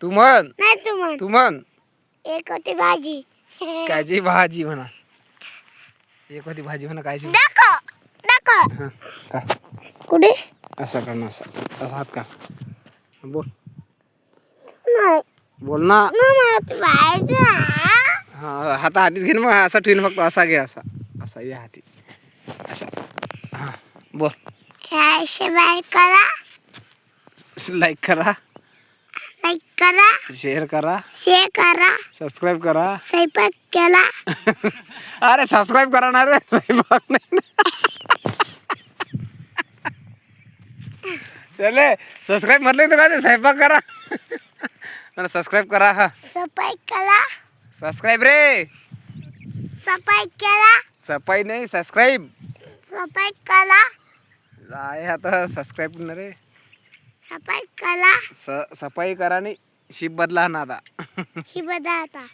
तू म्हण नाही तू म्हण. तू म्हण. एक होती भाजी. कायची भाजी म्हणा. एक होती भाजी म्हणा कायची. दाखव दाखव. हा का कुठे? असा कर ना असा असा हात का बोल नाही बोल ना. पाहिजे. हा हाता हातीच घे ना मग असा ठेवून फक्त असा घे असा असा या हाती असा. हा बोल. सबस्क्राईब करा. लाईक करा लाईक करा. शेअर करा शेअर करा. सबस्क्राईब करा. स्वयंपाक केला. अरे सबस्क्राईब करा ना रे स्वयंपाक नाही ना. चले सबस्क्राईब म्हटलं तर काय स्वयंपाक करा. सबस्क्राईब करा. हा सफाई करा. सबस्क्राईब रे. सफाई केला. सफाई नाही सबस्क्राईब. सफाई करा. आहे आता सबस्क्राईब करणार रे. सफाई करा. सफाई करा आणि शिप बदला ना आता. ही बघा आता.